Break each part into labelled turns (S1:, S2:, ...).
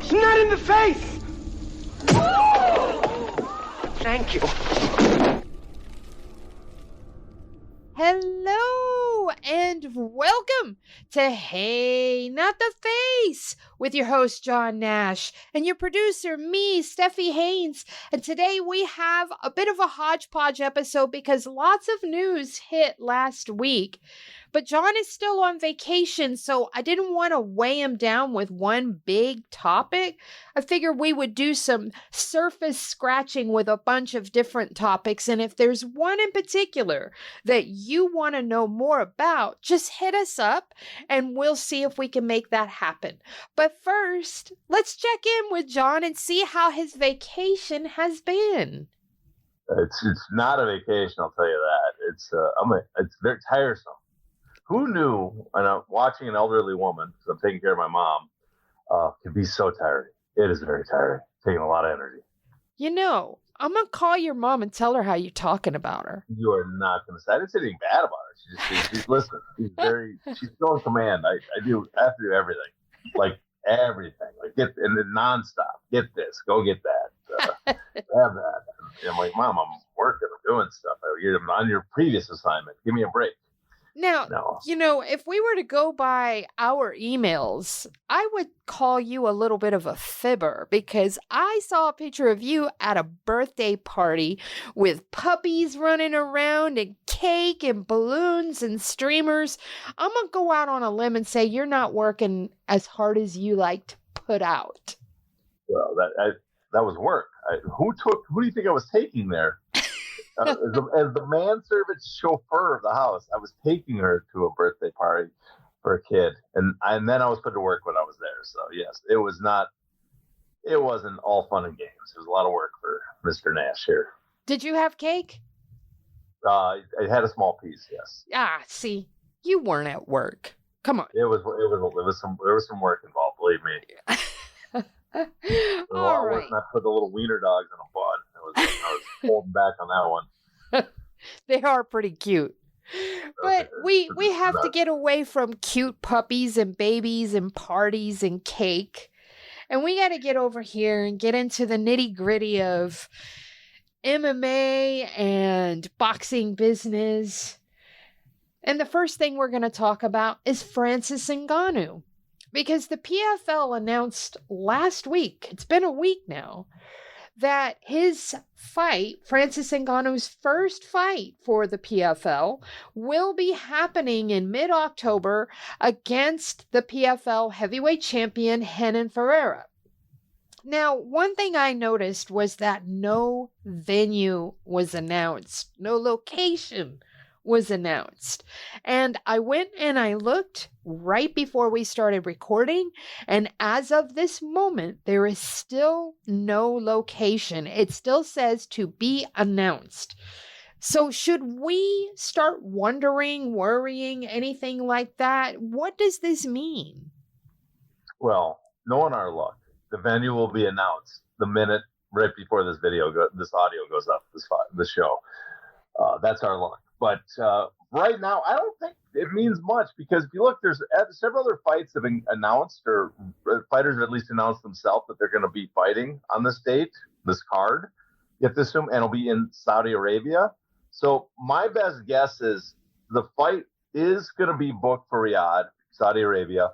S1: It's not in the face! Thank you.
S2: Hello and welcome to Hey, Not the Face with your host, John Nash, and your producer, me, Steffi Haynes. And today we have a bit of a hodgepodge episode because lots of news hit last week. But John is still on vacation, so I didn't want to weigh him down with one big topic. I figured we would do some surface scratching with a bunch of different topics. And if there's one in particular that you want to know more about, just hit us up and we'll see if we can make that happen. But first, let's check in with John and see how his vacation has been.
S3: It's not a vacation, I'll tell you that. It's very tiresome. Who knew, and I'm watching an elderly woman, because I'm taking care of my mom, could be so tiring. It is very tiring, taking a lot of energy.
S2: You know, I'm going to call your mom and tell her how you're talking about her.
S3: You are not going to say, I didn't say anything bad about her. She's listen, she's still in command. I have to do everything. Like everything. Like and then nonstop. Get this, go get that. Have that. And I'm like, Mom, I'm working, I'm doing stuff. I'm on your previous assignment. Give me a break.
S2: Now, You know, if we were to go by our emails, I would call you a little bit of a fibber because I saw a picture of you at a birthday party with puppies running around and cake and balloons and streamers. I'm going to go out on a limb and say you're not working as hard as you like to put out.
S3: Well, that was work. Who do you think I was taking there? As the manservant chauffeur of the house, I was taking her to a birthday party for a kid, and then I was put to work when I was there. So yes, it wasn't all fun and games. It was a lot of work for Mr. Nash here.
S2: Did you have cake?
S3: I had a small piece, yes.
S2: See, you weren't at work. Come on.
S3: There was some work involved. Believe me.
S2: All right.
S3: I put the little wiener dogs in a bun. I was holding back on that one.
S2: They are pretty cute. But we have to get away from cute puppies and babies and parties and cake. And we got to get over here and get into the nitty-gritty of MMA and boxing business. And the first thing we're going to talk about is Francis Ngannou. Because the PFL announced last week, it's been a week now, that his fight, Francis Ngannou's first fight for the PFL, will be happening in mid-October against the PFL heavyweight champion Ngannou-Fereira. Now, one thing I noticed was that no venue was announced, no location was announced. And I went and I looked right before we started recording, and as of this moment, there is still no location. It still says to be announced. So should we start wondering, worrying, anything like that? What does this mean?
S3: Well, knowing our luck, the venue will be announced the minute right before this audio goes up, this show. That's our luck. But right now, I don't think it means much because if you look, there's several other fights have been announced, or fighters have at least announced themselves that they're going to be fighting on this date, this card. You have to assume, and it'll be in Saudi Arabia. So my best guess is the fight is going to be booked for Riyadh, Saudi Arabia.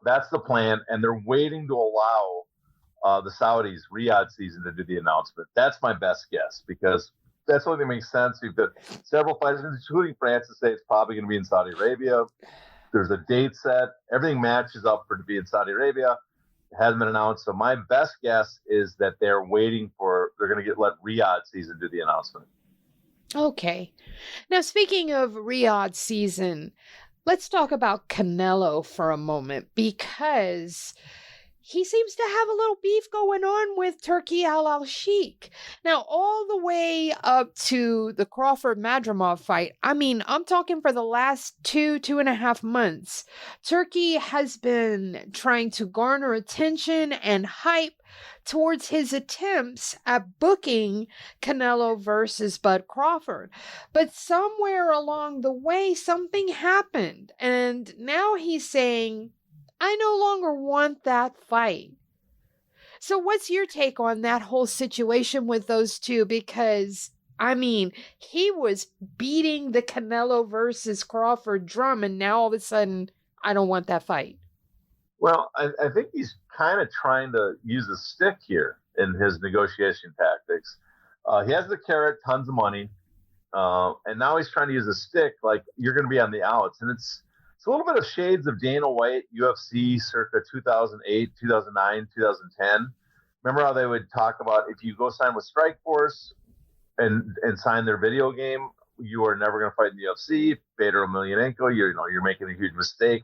S3: That's the plan, and they're waiting to allow the Saudis Riyadh season to do the announcement. That's my best guess because that's the only thing that makes sense. You've got several fighters, including Francis, say it's probably going to be in Saudi Arabia. There's a date set. Everything matches up for it to be in Saudi Arabia. It hasn't been announced. So my best guess is that they're waiting they're going to let Riyadh season do the announcement.
S2: Okay. Now, speaking of Riyadh season, let's talk about Canelo for a moment because he seems to have a little beef going on with Turki Al-Sheikh. Now, all the way up to the Crawford-Madrimov fight, I mean, I'm talking for the last 2.5 months, Turki has been trying to garner attention and hype towards his attempts at booking Canelo versus Bud Crawford. But somewhere along the way, something happened. And now he's saying, I no longer want that fight. So what's your take on that whole situation with those two? Because, I mean, he was beating the Canelo versus Crawford drum, and now all of a sudden, I don't want that fight.
S3: Well, I think he's kind of trying to use a stick here in his negotiation tactics. He has the carrot, tons of money, and now he's trying to use a stick like you're going to be on the outs. And it's a little bit of shades of Dana White, UFC circa 2008, 2009, 2010. Remember how they would talk about if you go sign with Strikeforce and sign their video game, you are never going to fight in the UFC. Bader Emelianenko, you're making a huge mistake.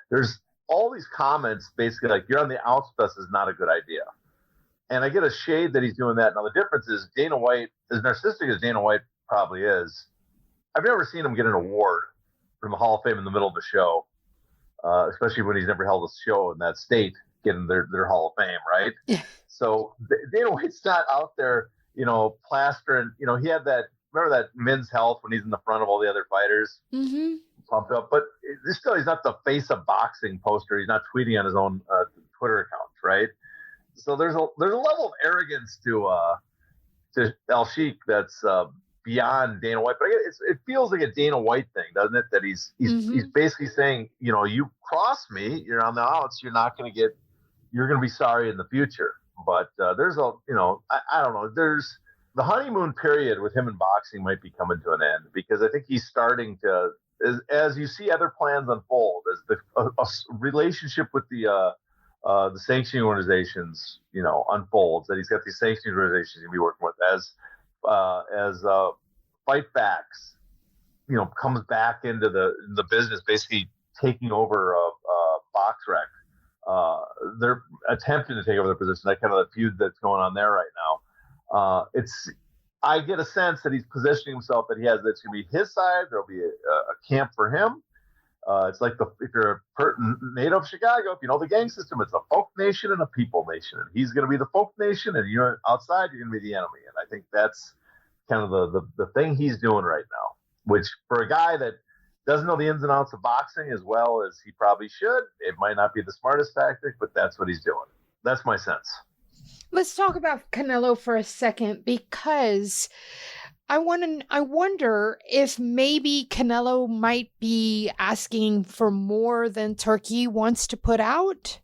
S3: There's all these comments basically like you're on the outs with us is not a good idea. And I get a shade that he's doing that. Now the difference is Dana White, as narcissistic as Dana White probably is, I've never seen him get an award from the Hall of Fame in the middle of the show, especially when he's never held a show in that state getting their Hall of Fame, right?
S2: Yeah.
S3: So Dana White's not out there, plastering. He had remember that Men's Health when he's in the front of all the other fighters, pumped up. But he's not the face of boxing poster. He's not tweeting on his own Twitter account, right? So there's a level of arrogance to El Sheik that's beyond Dana White. But it feels like a Dana White thing, doesn't it? That he's basically saying, you cross me, you're on the outs, you're going to be sorry in the future. But there's I don't know. There's the honeymoon period with him in boxing might be coming to an end because I think he's starting to, as you see other plans unfold, as a relationship with the sanctioning organizations, unfolds, that he's got these sanctioning organizations he'll be working with as Fight Facts, comes back into the business, basically taking over BoxRec. They're attempting to take over the position. That kind of the feud that's going on there right now. I get a sense that he's positioning himself that that's going to be his side. There'll be a camp for him. It's like if you're a native of Chicago, if you know the gang system, it's a folk nation and a people nation. And he's going to be the folk nation, and you're outside, you're going to be the enemy. And I think that's kind of the thing he's doing right now, which for a guy that doesn't know the ins and outs of boxing as well as he probably should, it might not be the smartest tactic, but that's what he's doing. That's my sense.
S2: Let's talk about Canelo for a second, because I wonder if maybe Canelo might be asking for more than Turkey wants to put out.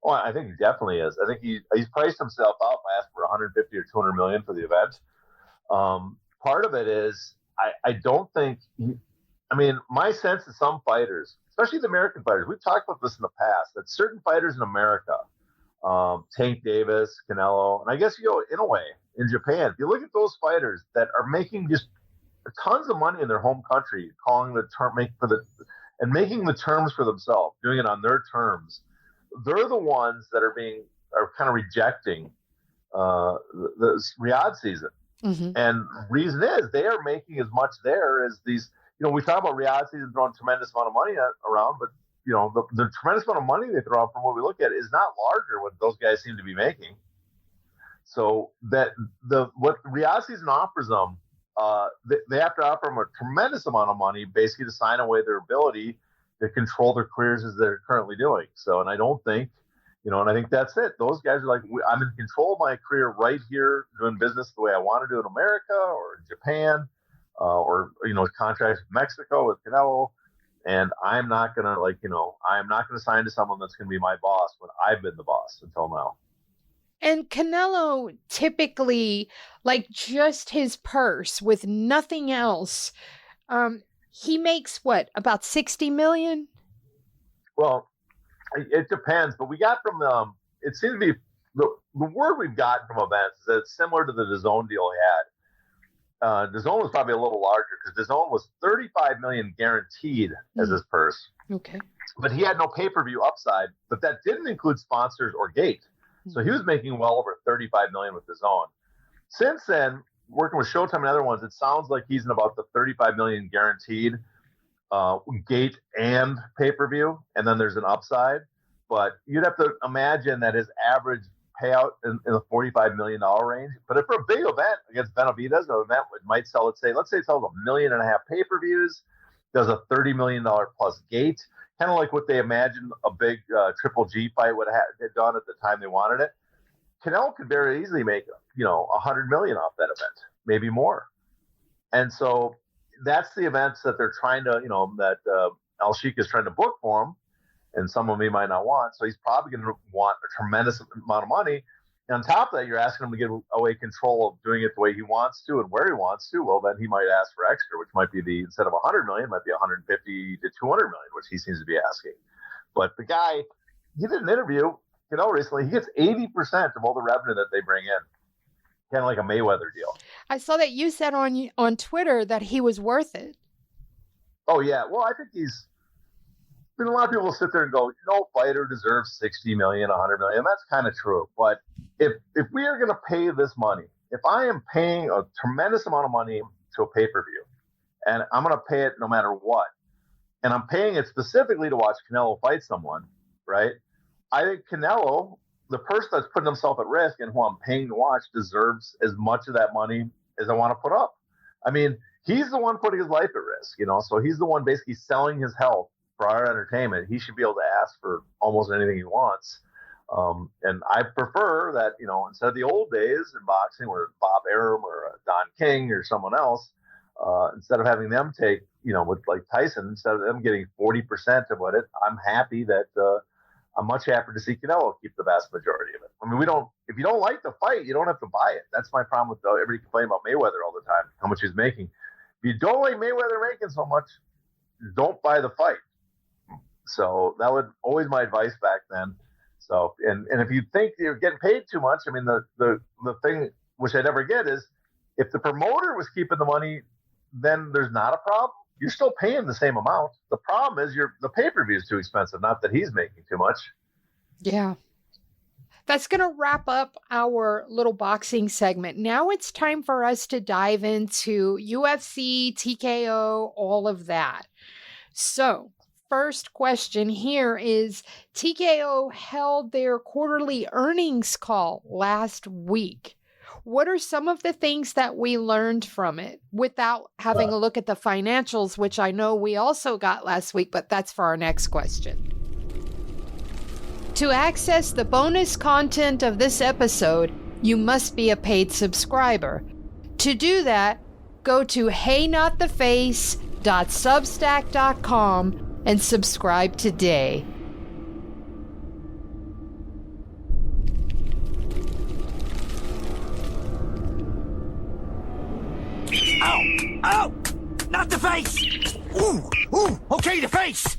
S3: Oh, I think he definitely is. I think he's priced himself out by asking for 150 or 200 million for the event. Part of it is I don't think my sense is some fighters, especially the American fighters, we've talked about this in the past, that certain fighters in America, Tank Davis, Canelo, and I guess in a way in Japan, if you look at those fighters that are making just tons of money in their home country, calling the term making the terms for themselves, doing it on their terms, they're the ones that are kind of rejecting the Riyadh season. Mm-hmm. And the reason is they are making as much there as these. We talk about Riyadh season throwing a tremendous amount of money around, but the tremendous amount of money they throw out from what we look at is not larger what those guys seem to be making. So that what Riyadh season offers them, they have to offer them a tremendous amount of money basically to sign away their ability to control their careers as they're currently doing. So, and I don't think, and I think that's it. Those guys are like, I'm in control of my career right here, doing business the way I want to do in America or in Japan, or contracts with Mexico with Canelo. And I'm not going to sign to someone that's going to be my boss when I've been the boss until now.
S2: And Canelo typically, like just his purse with nothing else, he makes what, about 60 million? Well,
S3: it depends, but we got from it seems to be the word we've gotten from events is that it's similar to the DAZN deal he had. DAZN was probably a little larger because DAZN was 35 million guaranteed as his purse.
S2: Okay.
S3: But he had no pay-per-view upside, but that didn't include sponsors or gate. So he was making well over 35 million with DAZN. Since then, working with Showtime and other ones, it sounds like he's in about the 35 million guaranteed gate and pay-per-view, and then there's an upside. But you'd have to imagine that his average payout in the $45 million range. But if for a big event against Benavidez, an event it might sell, let's say it sells 1.5 million pay-per-views, does a $30 million plus gate, kind of like what they imagined a big Triple G fight would have done at the time they wanted it. Canelo could very easily make, $100 million off that event, maybe more. And so that's the events that they're trying to, that Al Sheikh is trying to book for him, and some of them he might not want. So he's probably going to want a tremendous amount of money. And on top of that, you're asking him to give away control of doing it the way he wants to and where he wants to. Well, then he might ask for extra, which might be instead of 100 million, might be 150 to 200 million, which he seems to be asking. But the guy, he did an interview, recently. He gets 80% of all the revenue that they bring in, kind of like a Mayweather deal.
S2: I saw that you said on Twitter that he was worth it.
S3: Oh yeah, well, I think a lot of people will sit there and go, no fighter deserves 60 million, 100 million. And that's kind of true. But if we are going to pay this money, if I am paying a tremendous amount of money to a pay-per-view, and I'm going to pay it no matter what, and I'm paying it specifically to watch Canelo fight someone, right? I think Canelo, the person that's putting himself at risk and who I'm paying to watch, deserves as much of that money as I want to put up. I mean, he's the one putting his life at risk, so he's the one basically selling his health for our entertainment. He should be able to ask for almost anything he wants. And I prefer that, instead of the old days in boxing where Bob Arum or Don King or someone else, instead of having them take, with like Tyson, instead of them getting 40% of what I'm happy that I'm much happier to see Canelo keep the vast majority of it. I mean, if you don't like the fight, you don't have to buy it. That's my problem with everybody complaining about Mayweather all the time, how much he's making. If you don't like Mayweather making so much, don't buy the fight. So that was always my advice back then. So, and if you think you're getting paid too much, I mean, the thing which I never get is if the promoter was keeping the money, then there's not a problem. You're still paying the same amount. The problem is the pay-per-view is too expensive, not that he's making too much.
S2: Yeah. That's going to wrap up our little boxing segment. Now it's time for us to dive into UFC, TKO, all of that. So, first question here is, TKO held their quarterly earnings call last week. What are some of the things that we learned from it without having a look at the financials, which I know we also got last week, but that's for our next question. To access the bonus content of this episode, you must be a paid subscriber. To do that, go to heynottheface.substack.com and subscribe today.
S4: Ow! Ow! Not the face! Ooh! Ooh! Okay, the face!